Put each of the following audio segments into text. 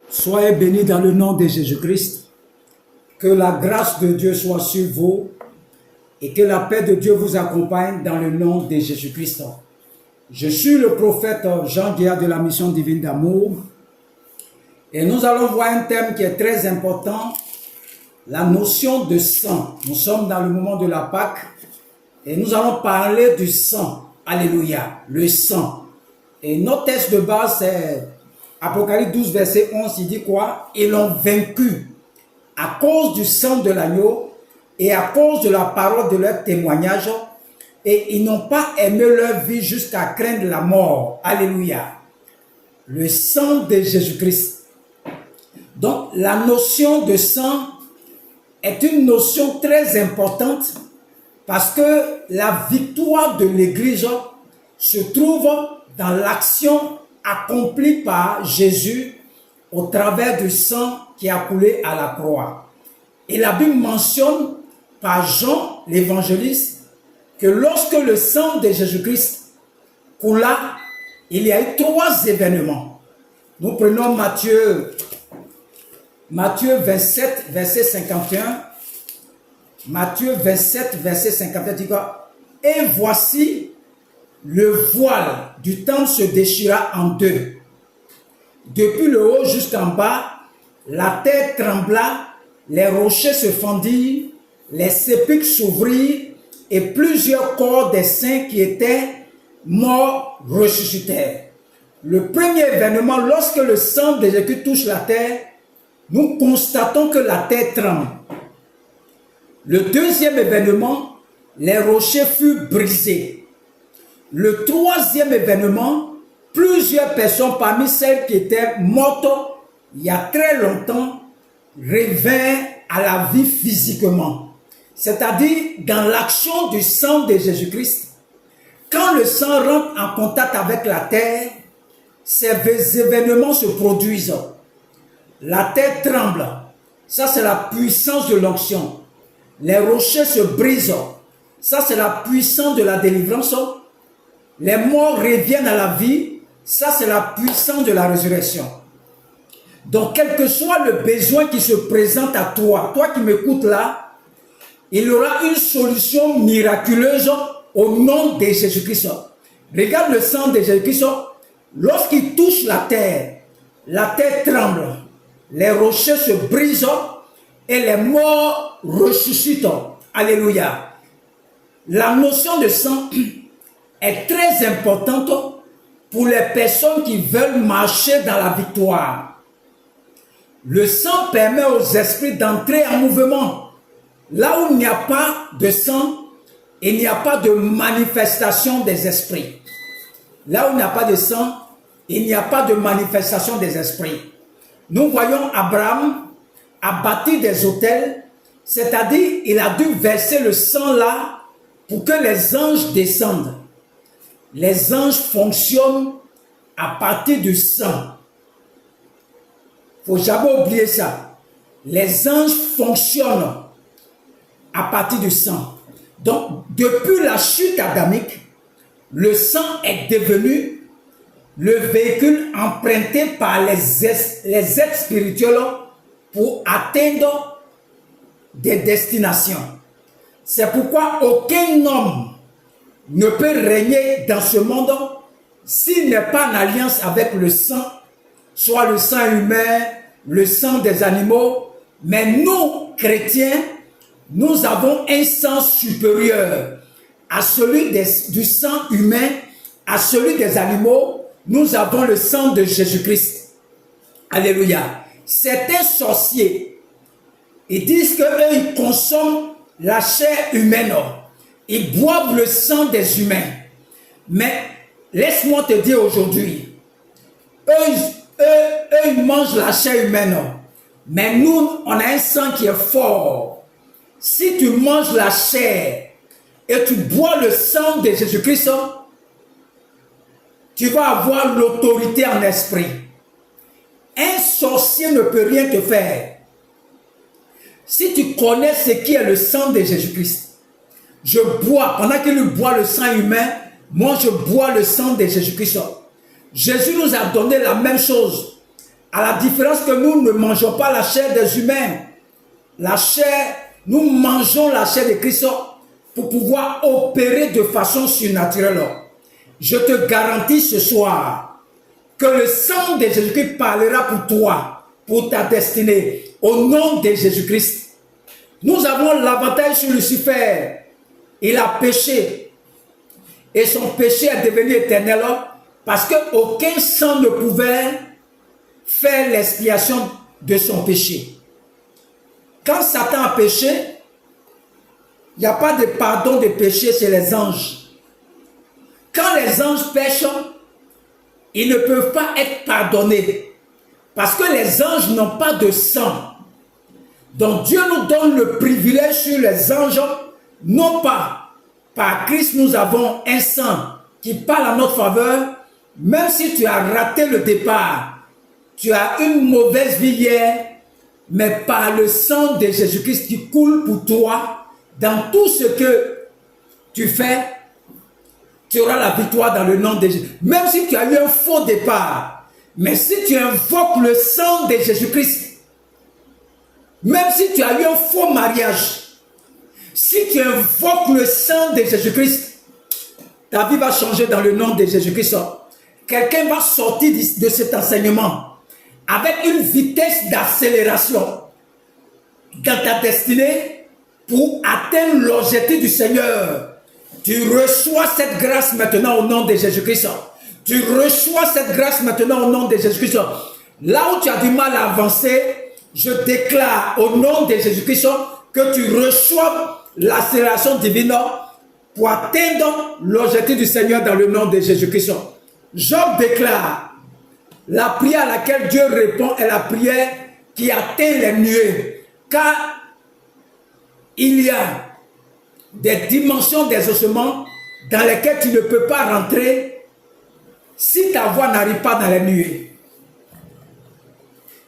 Soyez bénis dans le nom de Jésus-Christ. Que la grâce de Dieu soit sur vous et que la paix de Dieu vous accompagne dans le nom de Jésus-Christ. Je suis le prophète Jean Guillard de la mission divine d'amour et nous allons voir un thème qui est très important, la notion de sang. Nous sommes dans le moment de la Pâque et nous allons parler du sang. Alléluia, le sang. Et notre texte de base c'est Apocalypse 12 verset 11, il dit quoi? Ils l'ont vaincu à cause du sang de l'agneau et à cause de la parole de leur témoignage, et ils n'ont pas aimé leur vie jusqu'à craindre la mort. Alléluia. Le sang de Jésus-Christ. Donc la notion de sang est une notion très importante parce que la victoire de l'Église se trouve dans l'action accomplie par Jésus au travers du sang qui a coulé à la croix. Et la Bible mentionne par Jean l'évangéliste que lorsque le sang de Jésus-Christ coula, il y a eu 3 événements. Nous prenons Matthieu 27, verset 51. Matthieu 27, verset 51 dit quoi? Et voici, le voile du temple se déchira en deux. Depuis le haut jusqu'en bas, la terre trembla, les rochers se fendirent, les sépulcres s'ouvrirent, et plusieurs corps des saints qui étaient morts ressuscitèrent. Le premier événement, lorsque le sang de Jésus touche la terre, nous constatons que la terre tremble. Le deuxième événement, les rochers furent brisés. Le troisième événement, plusieurs personnes parmi celles qui étaient mortes il y a très longtemps revinrent à la vie physiquement. C'est-à-dire dans l'action du sang de Jésus-Christ, quand le sang rentre en contact avec la terre, ces événements se produisent. La terre tremble. Ça, c'est la puissance de l'onction. Les rochers se brisent. Ça, c'est la puissance de la délivrance. Les morts reviennent à la vie. Ça, c'est la puissance de la résurrection. Donc, quel que soit le besoin qui se présente à toi, toi qui m'écoutes là, il y aura une solution miraculeuse au nom de Jésus-Christ. Regarde le sang de Jésus-Christ. Lorsqu'il touche la terre tremble, les rochers se brisent et les morts ressuscitent. Alléluia. La notion de sang est très importante pour les personnes qui veulent marcher dans la victoire. Le sang permet aux esprits d'entrer en mouvement. Là où il n'y a pas de sang, il n'y a pas de manifestation des esprits. Là où il n'y a pas de sang, il n'y a pas de manifestation des esprits. Nous voyons Abraham a bâti des autels, c'est-à-dire il a dû verser le sang là pour que les anges descendent. Les anges fonctionnent à partir du sang. Il ne faut jamais oublier ça. Les anges fonctionnent à partir du sang. Donc, depuis la chute adamique, le sang est devenu le véhicule emprunté par les êtres spirituels pour atteindre des destinations. C'est pourquoi aucun homme ne peut régner dans ce monde s'il n'est pas en alliance avec le sang, soit le sang humain, le sang des animaux. Mais nous, chrétiens, nous avons un sang supérieur à celui du sang humain, à celui des animaux. Nous avons le sang de Jésus-Christ. Alléluia. Certains sorciers, ils disent qu'eux, ils consomment la chair humaine. Ils boivent le sang des humains. Mais laisse-moi te dire aujourd'hui, eux, ils mangent la chair humaine. Mais nous, on a un sang qui est fort. Si tu manges la chair et tu bois le sang de Jésus-Christ, tu vas avoir l'autorité en esprit. Un sorcier ne peut rien te faire. Si tu connais ce qui est le sang de Jésus-Christ, je bois, pendant qu'il boit le sang humain, moi je bois le sang de Jésus-Christ. Jésus nous a donné la même chose. À la différence que nous ne mangeons pas la chair des humains. La chair, nous mangeons la chair de Christ pour pouvoir opérer de façon surnaturelle. Je te garantis ce soir que le sang de Jésus-Christ parlera pour toi, pour ta destinée, au nom de Jésus-Christ. Nous avons l'avantage sur Lucifer. Il a péché et son péché est devenu éternel parce qu'aucun sang ne pouvait faire l'expiation de son péché. Quand Satan a péché, il n'y a pas de pardon de péché chez les anges. Quand les anges pêchent, ils ne peuvent pas être pardonnés parce que les anges n'ont pas de sang. Donc Dieu nous donne le privilège sur les anges, non pas par Christ nous avons un sang qui parle en notre faveur, même si tu as raté le départ, tu as une mauvaise vie hier, mais par le sang de Jésus-Christ qui coule pour toi, dans tout ce que tu fais, tu auras la victoire dans le nom de Jésus. Même si tu as eu un faux départ, mais si tu invoques le sang de Jésus-Christ, même si tu as eu un faux mariage, si tu invoques le sang de Jésus-Christ, ta vie va changer dans le nom de Jésus-Christ. Quelqu'un va sortir de cet enseignement avec une vitesse d'accélération dans ta destinée pour atteindre l'objectif du Seigneur. Tu reçois cette grâce maintenant au nom de Jésus-Christ. Tu reçois cette grâce maintenant au nom de Jésus-Christ. Là où tu as du mal à avancer, je déclare au nom de Jésus-Christ que tu reçoives l'accélération divine pour atteindre l'objectif du Seigneur dans le nom de Jésus-Christ. Job déclare, la prière à laquelle Dieu répond est la prière qui atteint les nuées, car il y a des dimensions des ossements dans lesquelles tu ne peux pas rentrer si ta voix n'arrive pas dans les nuées.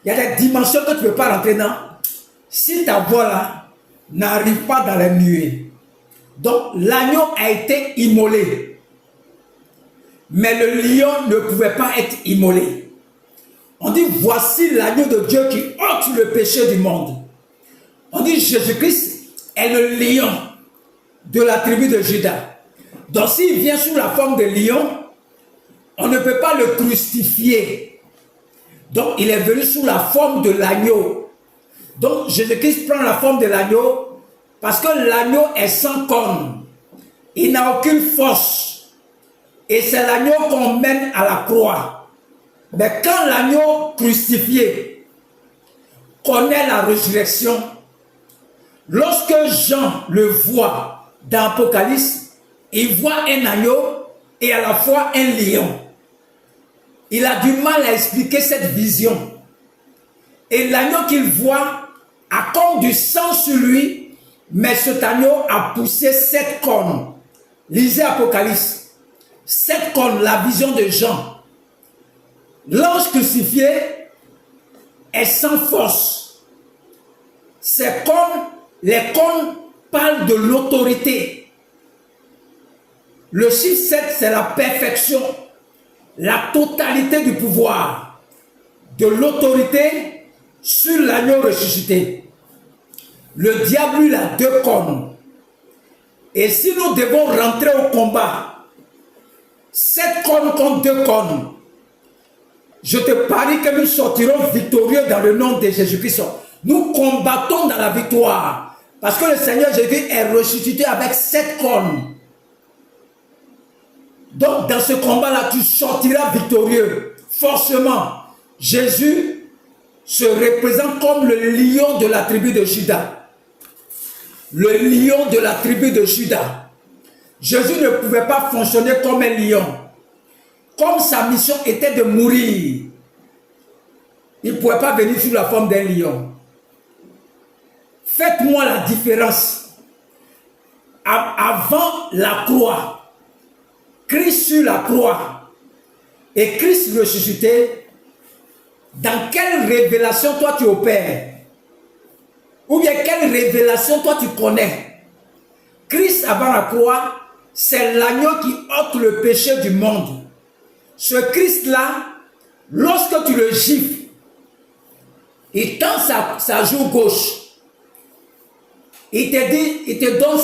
Il y a des dimensions que tu ne peux pas rentrer dans si ta voix là n'arrive pas dans les nuées. Donc l'agneau a été immolé, mais le lion ne pouvait pas être immolé. On dit voici l'agneau de Dieu qui ôte le péché du monde. On dit Jésus-Christ est le lion de la tribu de Juda. Donc s'il vient sous la forme de lion, on ne peut pas le crucifier. Donc il est venu sous la forme de l'agneau. Donc Jésus-Christ prend la forme de l'agneau parce que l'agneau est sans corne. Il n'a aucune force. Et c'est l'agneau qu'on mène à la croix. Mais quand l'agneau crucifié connaît la résurrection, lorsque Jean le voit dans l'Apocalypse, il voit un agneau et à la fois un lion. Il a du mal à expliquer cette vision. Et l'agneau qu'il voit a comme du sang sur lui, mais cet agneau a poussé 7 cornes. Lisez Apocalypse. 7 cornes, la vision de Jean. L'ange crucifié est sans force. Ces cornes, les cornes parlent de l'autorité. Le chiffre 7, c'est la perfection, la totalité du pouvoir, de l'autorité sur l'agneau ressuscité. Le diable, lui, a 2 cornes. Et si nous devons rentrer au combat, 7 cornes contre 2 cornes, je te parie que nous sortirons victorieux dans le nom de Jésus-Christ. Nous combattons dans la victoire. Parce que le Seigneur Jésus est ressuscité avec 7 cornes. Donc dans ce combat-là, tu sortiras victorieux. Forcément, Jésus se représente comme le lion de la tribu de Juda. Le lion de la tribu de Juda. Jésus ne pouvait pas fonctionner comme un lion. Comme sa mission était de mourir, il ne pouvait pas venir sous la forme d'un lion. Faites-moi la différence. Avant la croix, Christ sur la croix et Christ ressuscité, dans quelle révélation toi tu opères? Ou bien quelle révélation toi tu connais? Christ avant la croix, c'est l'agneau qui ôte le péché du monde. Ce Christ-là, lorsque tu le gifles, Il tend sa joue gauche. Il te dit, il te donne